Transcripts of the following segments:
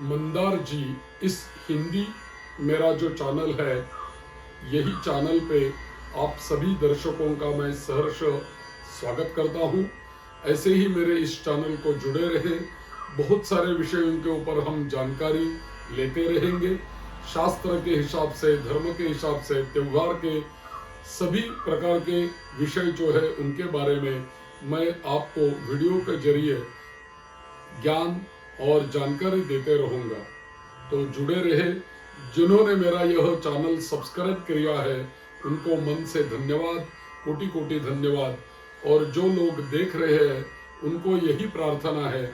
मंदार जी इस हिंदी मेरा जो चैनल है, यही चैनल पे आप सभी दर्शकों का मैं सहर्ष स्वागत करता हूँ। ऐसे ही मेरे इस चैनल को जुड़े रहे, बहुत सारे विषयों के ऊपर हम जानकारी लेते रहेंगे। शास्त्र के हिसाब से, धर्म के हिसाब से, त्योहार के सभी प्रकार के विषय जो है उनके बारे में मैं आपको वीडियो के जरिए ज्ञान और जानकारी देते रहूंगा। तो जुड़े रहे। जिन्होंने मेरा यह चैनल सब्सक्राइब किया है उनको मन से धन्यवाद, कोटि कोटि धन्यवाद। और जो लोग देख रहे हैं उनको यही प्रार्थना है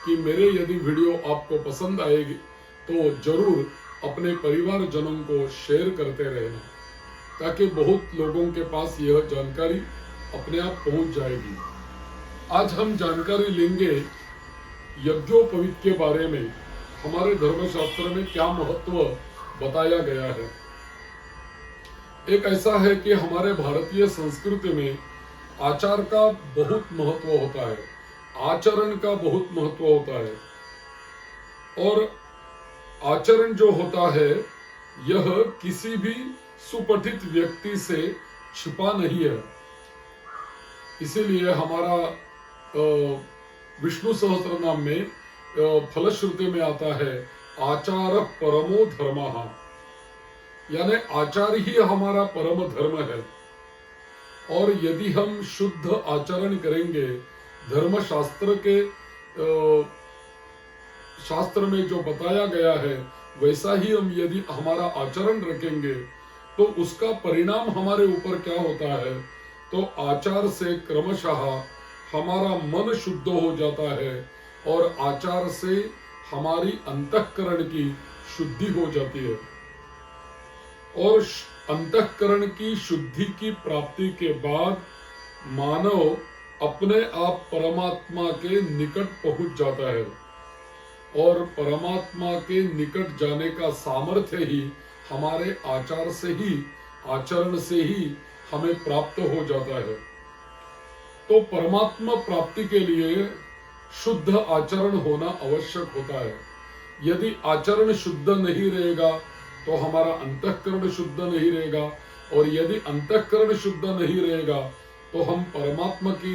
कि मेरे यदि वीडियो आपको पसंद आएगी तो जरूर अपने परिवारजनों को शेयर करते रहना, ताकि बहुत लोगों के पास यह जानकारी अपने आप पहुंच जाएगी। आज हम जानकारी लेंगे यज्ञोपवीत के बारे में। हमारे धर्मशास्त्र में क्या महत्व बताया गया है। एक ऐसा है कि हमारे भारतीय संस्कृति में आचार का बहुत महत्व होता है, आचरण का बहुत महत्व होता है। और आचरण जो होता है यह किसी भी सुपठित व्यक्ति से छिपा नहीं है। इसीलिए हमारा विष्णु सहस्त्रनाम में फलश्रुति में आता है आचार परमो धर्मः, यानी आचार ही हमारा परम धर्म है। और यदि हम शुद्ध आचरण करेंगे, धर्म शास्त्र के शास्त्र में जो बताया गया है वैसा ही हम यदि हमारा आचरण रखेंगे तो उसका परिणाम हमारे ऊपर क्या होता है, तो आचार से क्रमशः हमारा मन शुद्ध हो जाता है और आचार से हमारी अंतःकरण की शुद्धि हो जाती है। और अंतःकरण की शुद्धि की प्राप्ति के बाद मानव अपने आप परमात्मा के निकट पहुंच जाता है। और परमात्मा के निकट जाने का सामर्थ्य ही हमारे आचार से ही, आचरण से ही हमें प्राप्त हो जाता है। तो परमात्मा प्राप्ति के लिए शुद्ध आचरण होना आवश्यक होता है। यदि आचरण शुद्ध नहीं रहेगा तो हमारा अंतःकरण शुद्ध नहीं रहेगा, और यदि अंतःकरण शुद्ध नहीं रहेगा तो हम परमात्मा की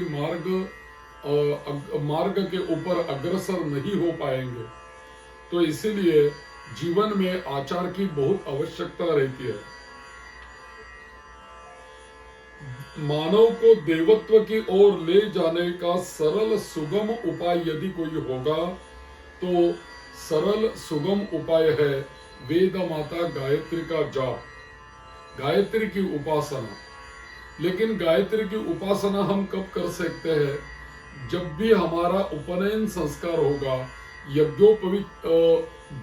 मार्ग के ऊपर अग्रसर नहीं हो पाएंगे। तो इसीलिए जीवन में आचार की बहुत आवश्यकता रहती है। मानव को देवत्व की ओर ले जाने का सरल सुगम उपाय यदि कोई होगा तो सरल सुगम उपाय है वेद माता गायत्री का जाप, गायत्री की उपासना। लेकिन गायत्री की उपासना हम कब कर सकते हैं? जब भी हमारा उपनयन संस्कार होगा, यज्ञोपवीत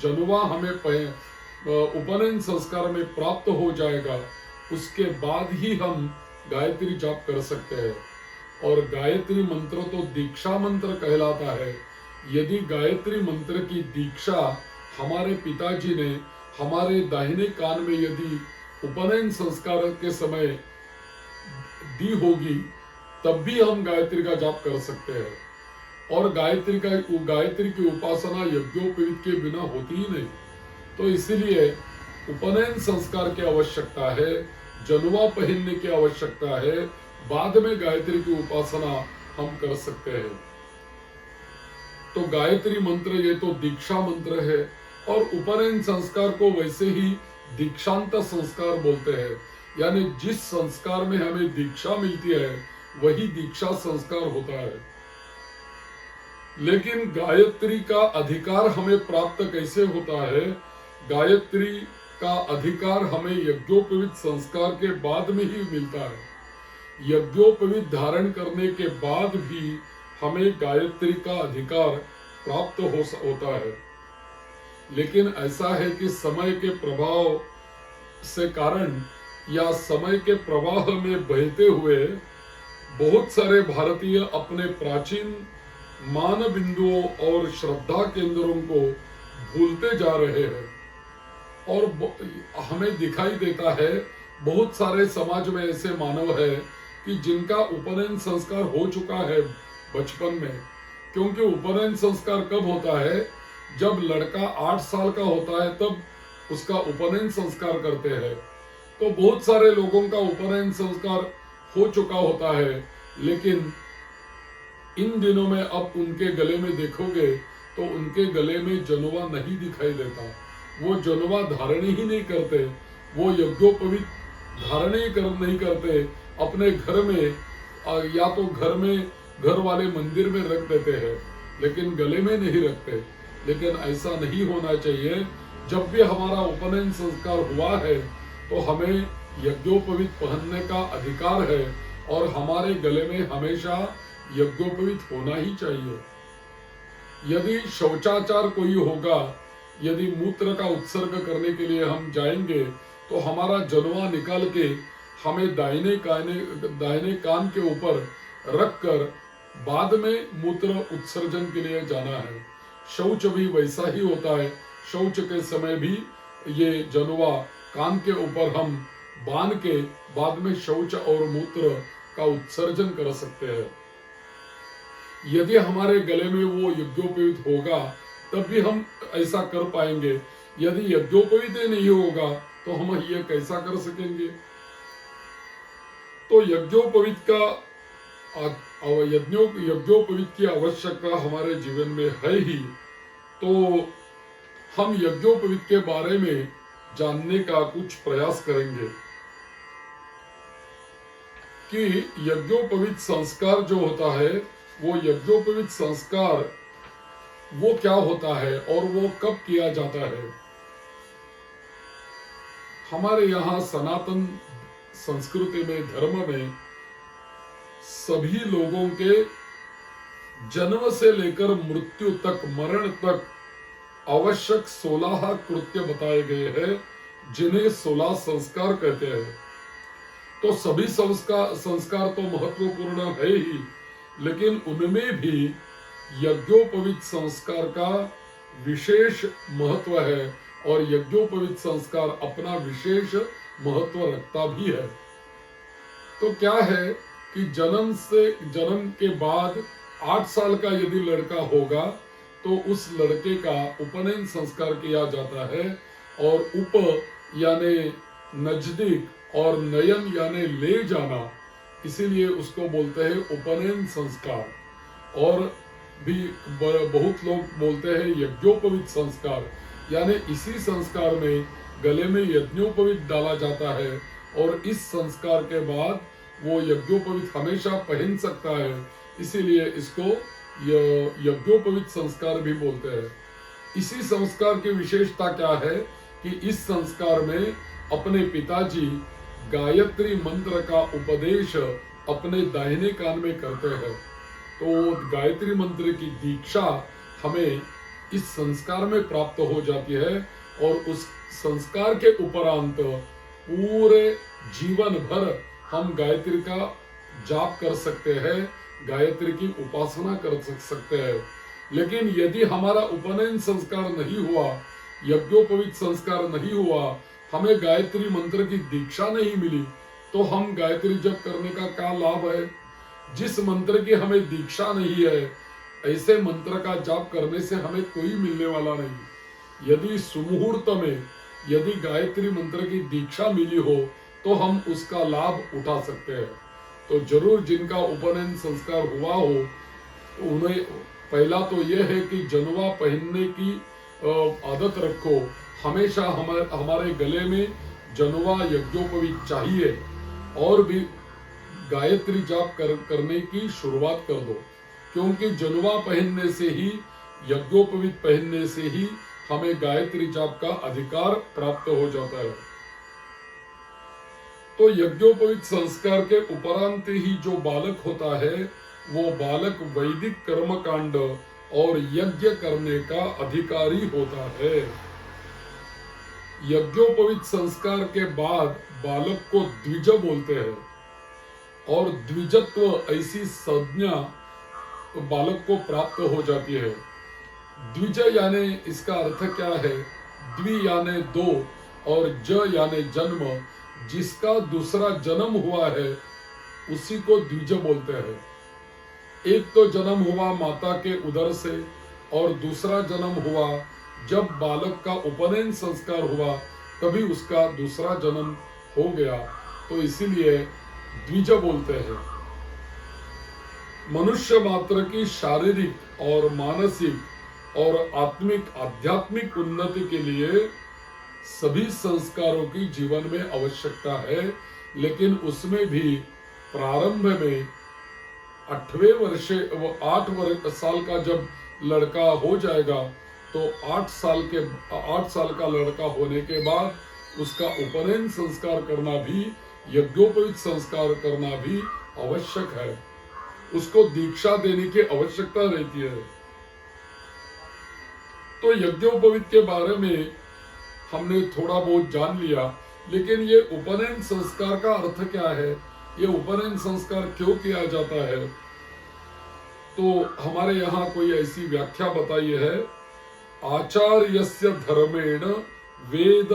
जनुआ हमें उपनयन संस्कार में प्राप्त हो जाएगा, उसके बाद ही हम गायत्री जाप कर सकते हैं। और गायत्री मंत्र तो दीक्षा मंत्र कहलाता है। यदि गायत्री मंत्र की दीक्षा हमारे पिताजी ने हमारे दाहिने कान में यदि उपनयन संस्कार के समय दी होगी, तब भी हम गायत्री का जाप कर सकते हैं। और गायत्री की उपासना यज्ञोपवीत के बिना होती ही नहीं। तो इसीलिए उपनयन संस्कार की आवश्यकता है, जनुआ पहनने की आवश्यकता है, बाद में गायत्री की उपासना हम कर सकते हैं। तो गायत्री मंत्र ये तो दीक्षा मंत्र है। और उपनयन संस्कार को वैसे ही दीक्षांत संस्कार बोलते हैं, यानी जिस संस्कार में हमें दीक्षा मिलती है वही दीक्षा संस्कार होता है। लेकिन गायत्री का अधिकार हमें प्राप्त कैसे होता है? गायत्री का अधिकार हमें यज्ञोपवीत संस्कार के बाद में ही मिलता है। यज्ञोपवीत धारण करने के बाद भी हमें गायत्री का अधिकार प्राप्त होता है। लेकिन ऐसा है कि समय के प्रभाव से कारण या समय के प्रवाह में बहते हुए बहुत सारे भारतीय अपने प्राचीन मान बिंदुओं और श्रद्धा केंद्रों को भूलते जा रहे हैं। और हमें दिखाई देता है बहुत सारे समाज में ऐसे मानव है कि जिनका उपनयन संस्कार हो चुका है बचपन में। क्योंकि उपनयन संस्कार कब होता है? जब लड़का 8 साल का होता है तब उसका उपनयन संस्कार करते हैं। तो बहुत सारे लोगों का उपनयन संस्कार हो चुका होता है, लेकिन इन दिनों में अब उनके गले में देखोगे तो उनके गले में जनेवा नहीं दिखाई देता। वो जनेवा धारण ही नहीं करते, वो यज्ञोपवीत धारण ही नहीं करते। अपने घर में या तो घर वाले मंदिर में रख देते हैं, लेकिन गले में नहीं रखते। लेकिन ऐसा नहीं होना चाहिए। जब भी हमारा उपनयन संस्कार हुआ है तो हमें यज्ञोपवीत पहनने का अधिकार है और हमारे गले में हमेशा यज्ञोपवीत होना ही चाहिए। यदि शौचाचार कोई होगा, यदि मूत्र का उत्सर्ग करने के लिए हम जाएंगे तो हमारा जनेवा निकाल के हमें दाहिने कान के ऊपर रखकर बाद में मूत्र उत्सर्जन के लिए जाना है। शौच भी वैसा ही होता है। शौच के समय भी ये जनेवा कान के ऊपर हम बांध के बाद में शौच और मूत्र का उत्सर्जन कर सकते हैं। यदि हमारे गले में वो यज्ञोपवीत होगा तब भी हम ऐसा कर पाएंगे। यदि यज्ञोपवीत नहीं होगा तो हम ये कैसा कर सकेंगे। तो यज्ञोपवीत की आवश्यकता हमारे जीवन में है ही। तो हम यज्ञोपवीत के बारे में जानने का कुछ प्रयास करेंगे कि यज्ञोपवीत संस्कार जो होता है, वो यज्ञोपवीत संस्कार वो क्या होता है और वो कब किया जाता है। हमारे यहाँ सनातन संस्कृति में, धर्म में सभी लोगों के जन्म से लेकर मृत्यु तक, मरण तक आवश्यक 16 कृत्य बताए गए हैं, जिन्हें 16 संस्कार कहते हैं। तो सभी संस्कार तो महत्वपूर्ण है ही, लेकिन उनमें भी यज्ञोपवीत संस्कार का विशेष महत्व है और यज्ञोपवीत संस्कार अपना विशेष महत्व रखता भी है। तो क्या है कि जन्म के बाद 8 साल का यदि लड़का होगा तो उस लड़के का उपनयन संस्कार किया जाता है। और उप यानी नजदीक और नयन यानी ले जाना, इसीलिए उसको बोलते हैं उपनयन संस्कार। और भी बहुत लोग बोलते हैं यज्ञोपवीत संस्कार, यानी इसी संस्कार में गले में यज्ञोपवीत डाला जाता है और इस संस्कार के बाद वो यज्ञोपवीत हमेशा पहन सकता है, इसीलिए इसको यज्ञोपवीत संस्कार भी बोलते हैं। इसी संस्कार की विशेषता क्या है कि इस संस्कार में अपने पिताजी गायत्री मंत्र का उपदेश अपने दाहिने कान में करते हैं। तो गायत्री मंत्र की दीक्षा हमें इस संस्कार में प्राप्त हो जाती है और उस संस्कार के उपरांत पूरे जीवन भर हम गायत्री का जाप कर सकते हैं, गायत्री की उपासना कर सकते हैं। लेकिन यदि हमारा उपनयन संस्कार नहीं हुआ, यज्ञोपवीत संस्कार नहीं हुआ, हमें गायत्री मंत्र की दीक्षा नहीं मिली, तो हम गायत्री जप करने का क्या लाभ है। जिस मंत्र की हमें दीक्षा नहीं है, ऐसे मंत्र का जाप करने से हमें कोई मिलने वाला नहीं। यदि सुमुहूर्त में यदि गायत्री मंत्र की दीक्षा मिली हो तो हम उसका लाभ उठा सकते हैं। तो जरूर जिनका उपनयन संस्कार हुआ हो उन्हें पहला तो यह है कि जनेवा पहनने की आदत रखो। हमेशा हमारे गले में जनेवा यज्ञोपवीत चाहिए और भी गायत्री जाप करने की शुरुआत कर दो, क्योंकि जनेवा पहनने से ही, यज्ञोपवीत पहनने से ही हमें गायत्री जाप का अधिकार प्राप्त हो जाता है। तो यज्ञोपवीत संस्कार के उपरांत ही जो बालक होता है वो बालक वैदिक कर्म कांड और यज्ञ करने का अधिकारी होता है। यज्ञोपवीत संस्कार के बाद बालक को द्विज बोलते हैं और द्विजत्व ऐसी संज्ञा बालक को प्राप्त हो जाती है। द्विज यानी इसका अर्थ क्या है, द्वि यानी दो और ज यानी जन्म, जिसका दूसरा जन्म हुआ है उसी को द्विज बोलते हैं। एक तो जन्म हुआ माता के उदर से, और दूसरा जन्म हुआ जब बालक का उपनयन संस्कार हुआ, तभी उसका दूसरा जन्म हो गया। तो इसीलिए द्विज बोलते हैं। मनुष्य मात्र की शारीरिक और मानसिक और आत्मिक आध्यात्मिक उन्नति के लिए सभी संस्कारों की जीवन में आवश्यकता है, लेकिन उसमें भी प्रारंभ में 8 साल का जब लड़का हो जाएगा, तो 8 साल का लड़का होने के बाद उसका उपनयन संस्कार करना भी, यज्ञोपवीत संस्कार करना भी आवश्यक है। उसको दीक्षा देने की आवश्यकता रहती है। तो यज्ञोपवीत के बारे में हमने थोड़ा बहुत जान लिया, लेकिन ये उपनयन संस्कार का अर्थ क्या है, ये उपनयन संस्कार क्यों किया जाता है? तो हमारे यहाँ कोई ऐसी व्याख्या बताई है, आचार्यस्य धर्मेण वेद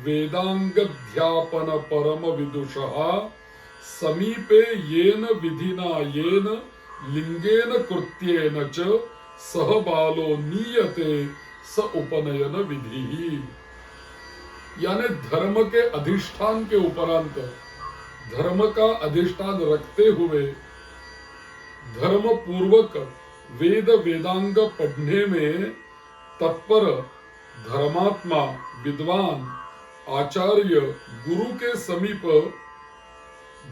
वेदांगध्यापन परम विदुषः समीपे येन विधिना येन लिंगेन कृत्येन च सह बालो नीयते स उपनयन विधि। यानी धर्म के अधिष्ठान के उपरांत, धर्म का अधिष्ठान रखते हुए धर्म पूर्वक वेद वेदांग पढ़ने में तत्पर धर्मात्मा विद्वान आचार्य गुरु के समीप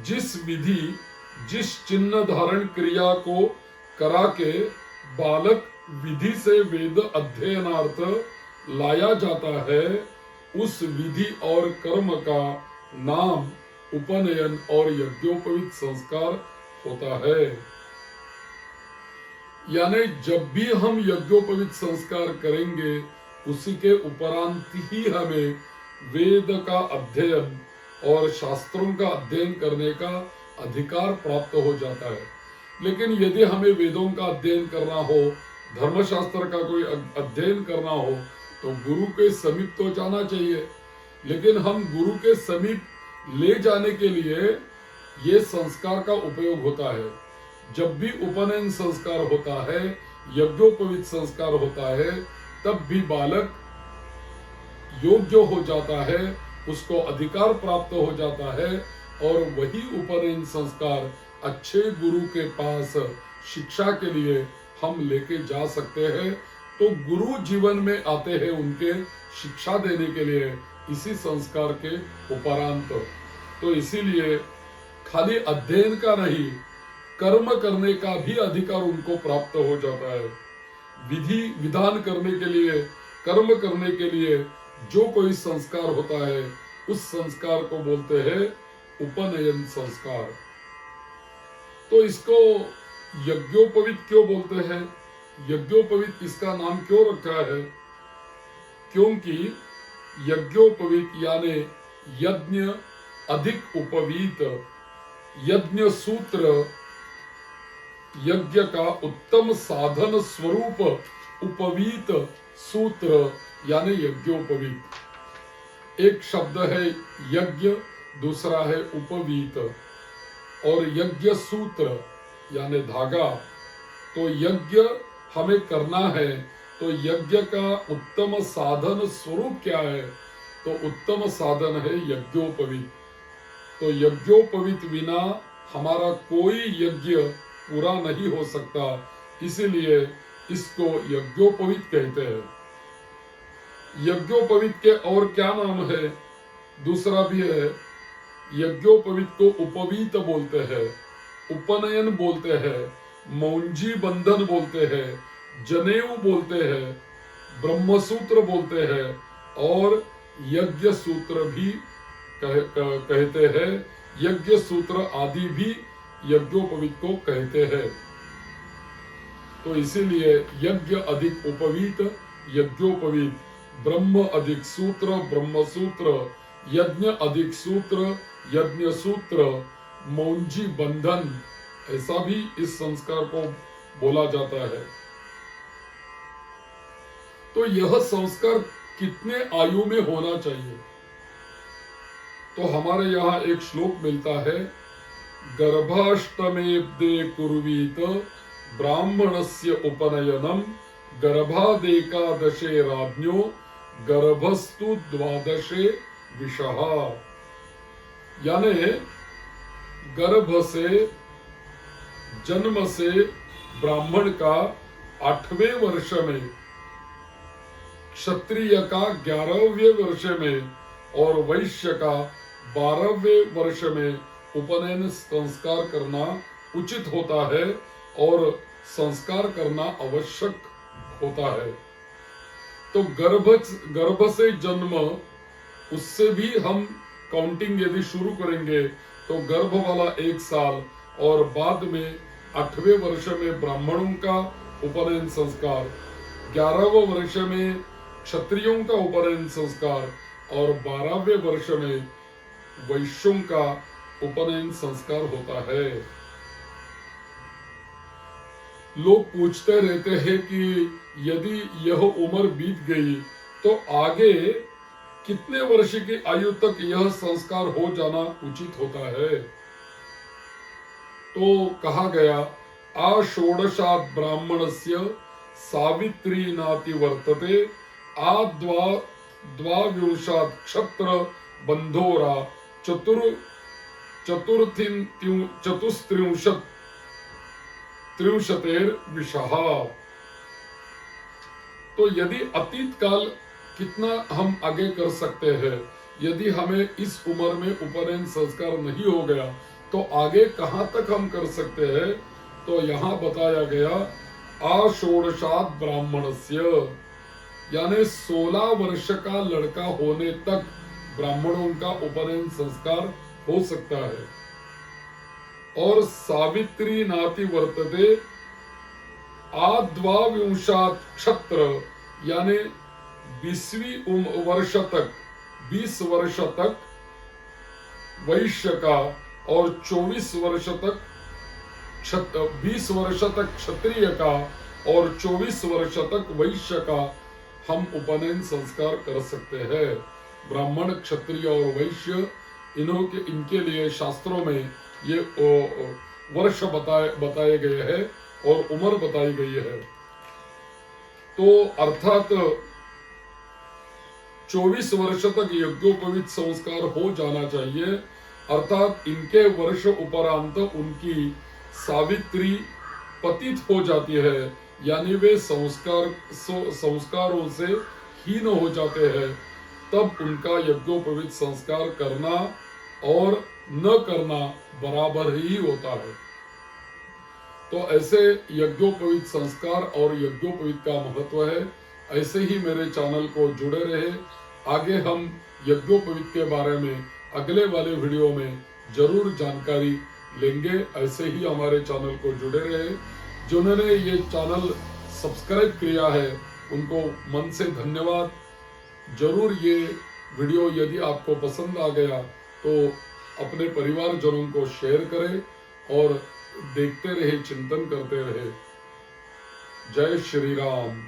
जिस विधि, जिस चिन्ह धारण क्रिया को करा के बालक विधि से वेद अध्ययनार्थ लाया जाता है, उस विधि और कर्म का नाम उपनयन और यज्ञोपवीत संस्कार होता है। यानी जब भी हम यज्ञोपवीत संस्कार करेंगे, उसी के उपरांत ही हमें वेद का अध्ययन और शास्त्रों का अध्ययन करने का अधिकार प्राप्त हो जाता है। लेकिन यदि हमें वेदों का अध्ययन करना हो, धर्मशास्त्र का कोई अध्ययन करना हो, तो गुरु के समीप तो जाना चाहिए। लेकिन हम गुरु के समीप ले जाने के लिए ये संस्कार का उपयोग होता है। जब भी उपनयन संस्कार होता है, यज्ञोपवीत संस्कार होता है, तब भी बालक योग्य हो जाता है, उसको अधिकार प्राप्त हो जाता है, और वही उपनयन संस्कार अच्छे गुरु के पास शिक्षा के लिए हम लेके जा सकते हैं। तो गुरु जीवन में आते हैं उनके शिक्षा देने के लिए, इसी संस्कार के उपरांत। तो इसीलिए खाली अध्ययन का नहीं, कर्म करने का भी अधिकार उनको प्राप्त हो जाता है। विधि विधान करने के लिए, कर्म करने के लिए जो कोई संस्कार होता है, उस संस्कार को बोलते हैं उपनयन संस्कार। तो इसको यज्ञोपवीत क्यों बोलते हैं? यज्ञोपवीत इसका नाम क्यों रखा है? क्योंकि यज्ञोपवीत यानी यज्ञ अधिक उपवीत, यज्ञ सूत्र यज्ञ का उत्तम साधन स्वरूप उपवीत सूत्र यानी यज्ञोपवीत। एक शब्द है यज्ञ, दूसरा है उपवीत, और यज्ञ सूत्र यानी धागा। तो यज्ञ हमें करना है, तो यज्ञ का उत्तम साधन स्वरूप क्या है? तो उत्तम साधन है यज्ञोपवीत। तो यज्ञोपवीत बिना हमारा कोई यज्ञ पूरा नहीं हो सकता, इसीलिए इसको यज्ञोपवीत कहते हैं। यज्ञोपवीत के और क्या नाम है? दूसरा भी है। यज्ञोपवीत को उपवीत बोलते हैं, उपनयन बोलते हैं, मौंजी बंधन बोलते हैं, जनेऊ बोलते हैं, ब्रह्मसूत्र बोलते हैं, और यज्ञ सूत्र भी कहते हैं। यज्ञ सूत्र आदि भी यज्ञोपवीत को कहते हैं। तो इसीलिए यज्ञ अधिक उपवीत यज्ञोपवीत, ब्रह्म अधिक सूत्र ब्रह्म सूत्र, यज्ञ अधिक सूत्र यज्ञ सूत्र, मौंजी बंधन, ऐसा भी इस संस्कार को बोला जाता है। तो यह संस्कार कितने आयु में होना चाहिए? तो हमारे यहाँ एक श्लोक मिलता है, गर्भाष्टमेब्दे कुर्वीत ब्राह्मणस्य उपनयनम गर्भादेकादशे राज्ञो गर्भस्तु द्वादशे विषः। यानी गर्भ से, जन्म से ब्राह्मण का 8वें वर्ष में, क्षत्रिय का 11वें वर्ष में और वैश्य का 12वें वर्ष में उपनयन संस्कार करना उचित होता है और संस्कार करना आवश्यक होता है। तो गर्भ से जन्म, उससे भी हम काउंटिंग यदि शुरू करेंगे तो गर्भ वाला 1 साल और बाद में 8वें वर्ष में ब्राह्मणों का उपनयन संस्कार, 11वें वर्ष में क्षत्रियों का उपनयन संस्कार और 12वें वर्ष में वैश्यों का उपनयन संस्कार होता है। लोग पूछते रहते हैं कि यदि यह उम्र बीत गई तो आगे कितने वर्ष की आयु तक यह संस्कार हो जाना उचित होता है। तो कहा गया, आषोडशात् ब्राह्मणस्य सावित्री नाति वर्तते, द्वाविंशात् क्षत्र बंधोरा त्रिंशतेर विषः। तो यदि अतीत काल कितना हम आगे कर सकते हैं, यदि हमें इस उम्र में उपनयन संस्कार नहीं हो गया तो आगे कहां तक हम कर सकते हैं। तो यहाँ बताया गया, आषोडशात् ब्राह्मणस्य, यानी 16 वर्ष का लड़का होने तक ब्राह्मणों का उपनयन संस्कार हो सकता है। और सावित्री नाति वर्तते, द्वाविंशात् क्षत्र, यानी 20वीं वर्ष तक, 20 वर्ष तक वैश्य का और 24 वर्ष तक 20 वर्ष तक क्षत्रिय का और 24 वर्ष तक वैश्य का हम उपनयन संस्कार कर सकते हैं। ब्राह्मण, क्षत्रिय और वैश्य, इनके लिए शास्त्रों में ये वर्ष बताए गए हैं और उम्र बताई गई है। तो अर्थात 24 वर्ष तक यज्ञोपवीत संस्कार हो जाना चाहिए। अर्थात इनके वर्ष उपरांत उनकी सावित्री पतित हो जाती है, यानी वे संस्कारों से हीन हो जाते हैं, तब उनका यज्ञोपवीत संस्कार करना और न करना बराबर ही होता है। तो ऐसे यज्ञोपवीत संस्कार और यज्ञोपवीत का महत्व है। ऐसे ही मेरे चैनल को जुड़े रहे। आगे हम यज्ञोपवीत के बारे में अगले वाले वीडियो में जरूर जानकारी लेंगे। ऐसे ही हमारे चैनल को जुड़े रहे। जिन्होंने ये चैनल सब्सक्राइब किया है उनको मन से धन्यवाद। जरूर ये वीडियो यदि आपको पसंद आ गया तो अपने परिवारजनों को शेयर करें और देखते रहे, चिंतन करते रहे। जय श्री राम।